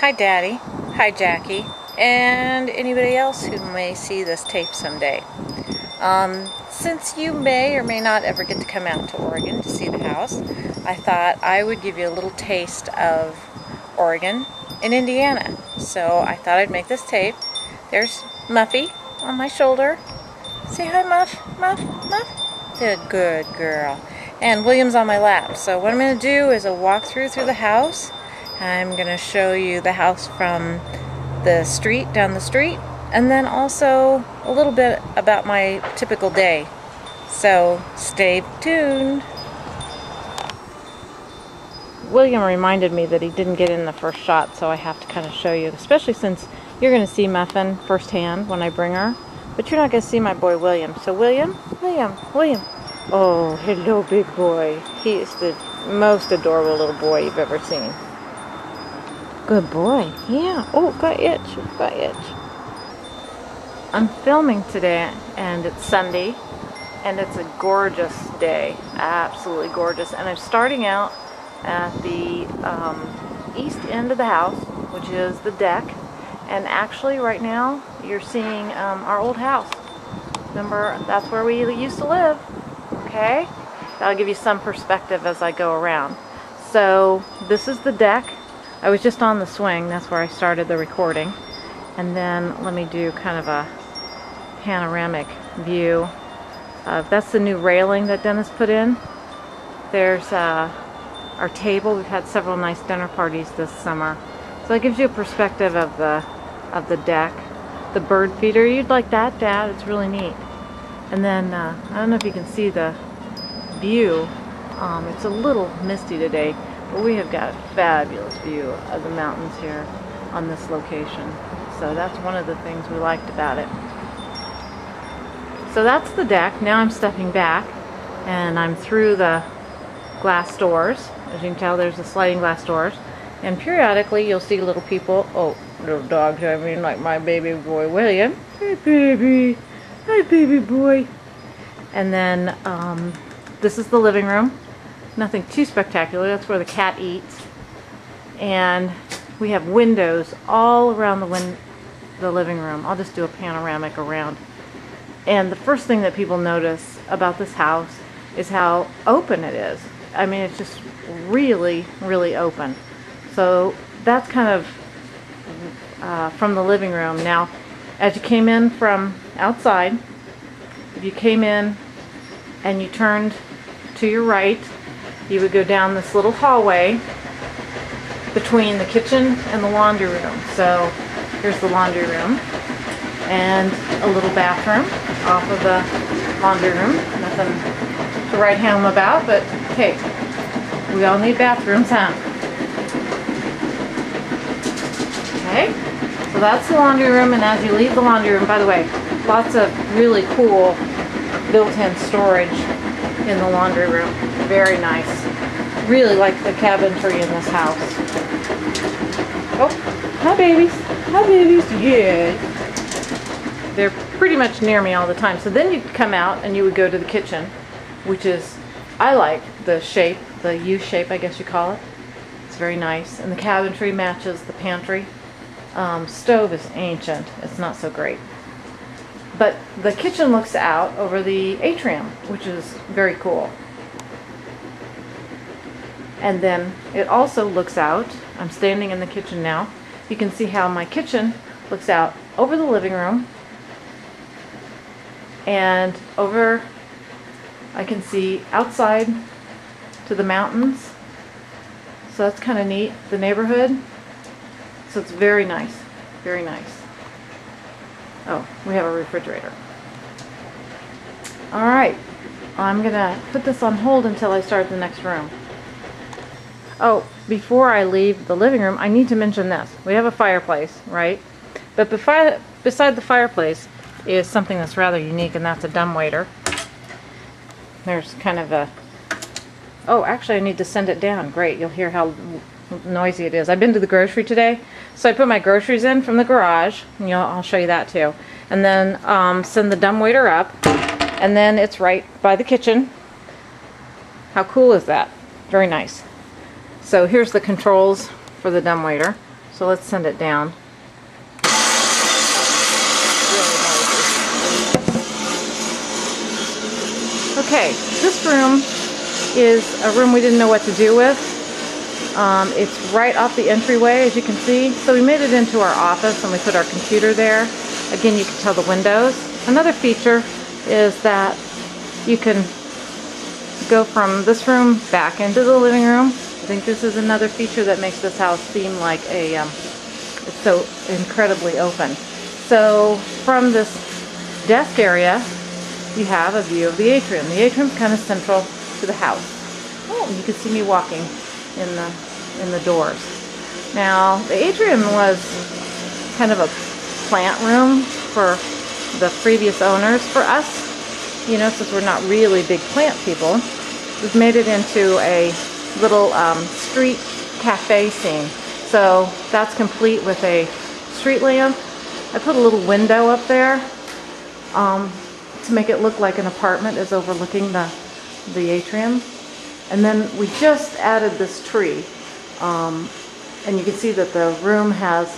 Hi Daddy, hi Jackie, and anybody else who may see this tape someday. Since you may or may not ever get to come out to Oregon to see the house, I thought I would give you a little taste of Oregon and Indiana. So I thought I'd make this tape. There's Muffy on my shoulder. Say hi, Muff, Muff, Muff. Good girl. And William's on my lap. So what I'm going to do is a walkthrough through the house. I'm going to show you the house from the street, down the street, and then also a little bit about my typical day. So stay tuned. William reminded me that he didn't get in the first shot, so I have to kind of show you, especially since you're going to see Muffin firsthand when I bring her, but you're not going to see my boy William. So William. Oh, hello, big boy. He is the most adorable little boy you've ever seen. Good boy. Yeah. Oh, got itch. I'm filming today, and it's Sunday, and it's a gorgeous day. Absolutely gorgeous. And I'm starting out at the east end of the house, which is the deck. And actually, right now, you're seeing our old house. Remember, that's where we used to live. Okay? That'll give you some perspective as I go around. So, this is the deck. I was just on the swing, that's where I started the recording. And then let me do kind of a panoramic view. That's the new railing that Dennis put in. There's our table. We've had several nice dinner parties this summer. So that gives you a perspective of the deck. The bird feeder, you'd like that, Dad? It's really neat. And then, I don't know if you can see the view. It's a little misty today. But we have got a fabulous view of the mountains here on this location. So that's one of the things we liked about it. So that's the deck. Now I'm stepping back and I'm through the glass doors. As you can tell, there's the sliding glass doors. And periodically you'll see little people. Oh, little dogs, I mean, like my baby boy William. Hey baby. Hi baby boy. And then this is the living room. Nothing too spectacular. That's where the cat eats. And we have windows all around the living room. I'll just do a panoramic around. And the first thing that people notice about this house is how open it is. I mean, it's just really, really open. So that's kind of from the living room. Now, as you came in from outside, if you came in and you turned to your right, you would go down this little hallway between the kitchen and the laundry room. So here's the laundry room and a little bathroom off of the laundry room. Nothing to write home about, but hey, we all need bathrooms, huh? Okay, so that's the laundry room, and as you leave the laundry room, by the way, lots of really cool built-in storage in the laundry room. Very nice. Really like the cabinetry in this house. Oh, hi babies. Hi babies. Yeah. They're pretty much near me all the time. So then you'd come out and you would go to the kitchen, which is, I like the shape, the U shape I guess you call it. It's very nice. And the cabinetry matches the pantry. Stove is ancient. It's not so great. But the kitchen looks out over the atrium, which is very cool. And then it also looks out, I'm standing in the kitchen now, you can see how my kitchen looks out over the living room, and over, I can see outside to the mountains. So that's kind of neat, the neighborhood. So it's very nice, very nice. Oh, we have a refrigerator. Alright, I'm gonna put this on hold until I start the next room. Oh, before I leave the living room, I need to mention this. We have a fireplace, right? But beside the fireplace is something that's rather unique, and that's a dumbwaiter. There's kind of a... Oh, actually I need to send it down. Great, you'll hear how noisy it is. I've been to the grocery today, so I put my groceries in from the garage, and I'll show you that too. And then send the dumbwaiter up, and then it's right by the kitchen. How cool is that? Very nice. So here's the controls for the dumbwaiter. So let's send it down. Okay, this room is a room we didn't know what to do with. It's right off the entryway, as you can see. So we made it into our office and we put our computer there. Again, you can tell the windows. Another feature is that you can go from this room back into the living room. I think this is another feature that makes this house seem like it's so incredibly open. So from this desk area, you have a view of the atrium. The atrium is kind of central to the house. Oh, you can see me walking in the doors. Now, the atrium was kind of a plant room for the previous owners. For us, you know, since we're not really big plant people, we've made it into a little street cafe scene. So that's complete with a street lamp. I put a little window up there to make it look like an apartment is overlooking the atrium. And then we just added this tree. And you can see that the room has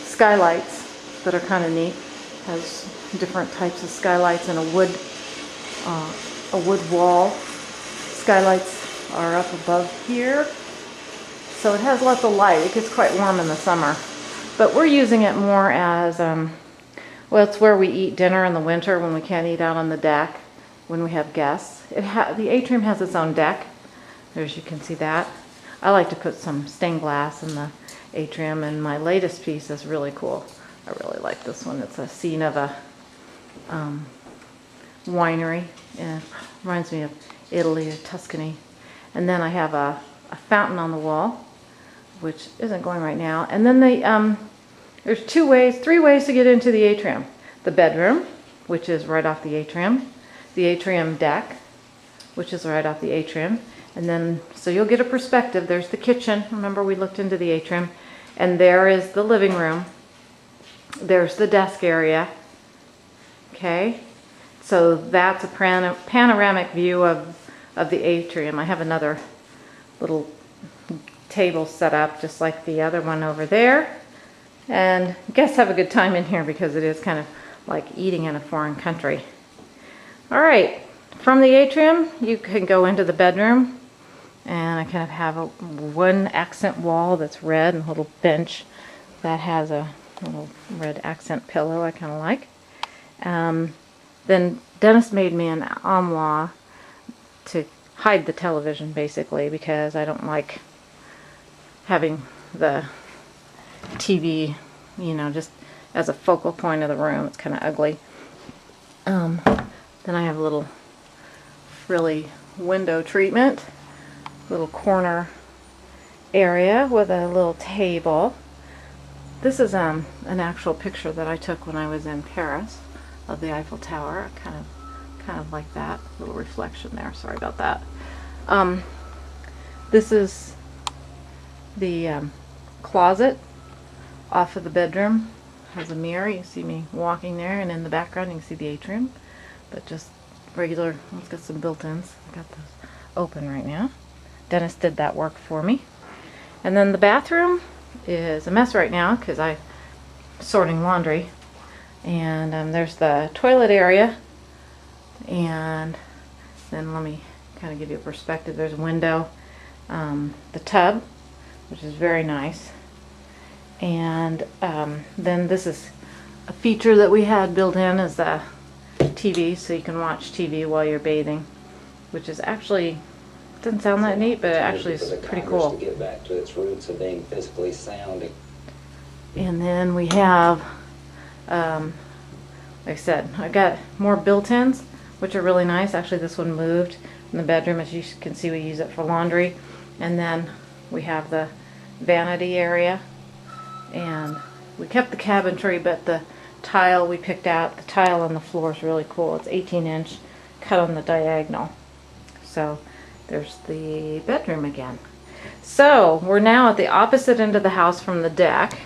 skylights that are kind of neat. Has different types of skylights and a wood wall. Skylights are up above here. So it has lots of light. It gets quite warm in the summer. But we're using it more as, well, it's where we eat dinner in the winter when we can't eat out on the deck when we have guests. The atrium has its own deck. As you can see that. I like to put some stained glass in the atrium, and my latest piece is really cool. I really like this one. It's a scene of a winery. It reminds me of Italy or Tuscany. And then I have a fountain on the wall, which isn't going right now. And then there's three ways to get into the atrium. The bedroom, which is right off the atrium deck, which is right off the atrium. And then, so you'll get a perspective. There's the kitchen. Remember, we looked into the atrium. And there is the living room. There's the desk area. Okay? So that's a panoramic view of the atrium. I have another little table set up just like the other one over there. And guests have a good time in here because it is kind of like eating in a foreign country. All right. From the atrium, you can go into the bedroom. And I kind of have one accent wall that's red and a little bench that has a little red accent pillow I kind of like. Then Dennis made me an armoire to hide the television basically because I don't like having the TV, you know, just as a focal point of the room. It's kind of ugly. Then I have a little frilly window treatment. Little corner area with a little table. This is an actual picture that I took when I was in Paris of the Eiffel Tower. Kind of like that little reflection there. Sorry about that. This is the closet off of the bedroom. Has a mirror. You see me walking there, and in the background you can see the atrium. But just regular. Let's get some built-ins. I got those open right now. Dennis did that work for me. And then the bathroom is a mess right now because I'm sorting laundry. And there's the toilet area. And then let me kind of give you a perspective. There's a window. The tub, which is very nice. And then this is a feature that we had built in is the TV, so you can watch TV while you're bathing, which is actually doesn't sound that neat, but it actually is pretty cool. To get back to its roots of being physically sound. And then we have, like I said, I got more built-ins, which are really nice. Actually, this one moved in the bedroom. As you can see, we use it for laundry. And then we have the vanity area. And we kept the cabinetry, but the tile we picked out, the tile on the floor is really cool. It's 18-inch, cut on the diagonal. So there's the bedroom again. So we're now at the opposite end of the house from the deck.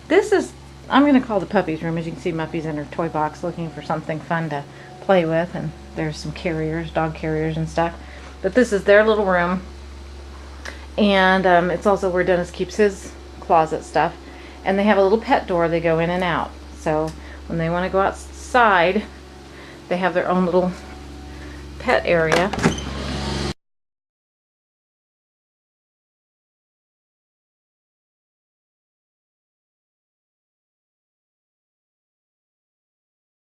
This is, I'm going to call the puppy's room. As you can see, Muffy's in her toy box looking for something fun to play with. And there's some carriers, dog carriers and stuff. But this is their little room. And it's also where Dennis keeps his closet stuff. And they have a little pet door they go in and out. So when they want to go outside, they have their own little pet area.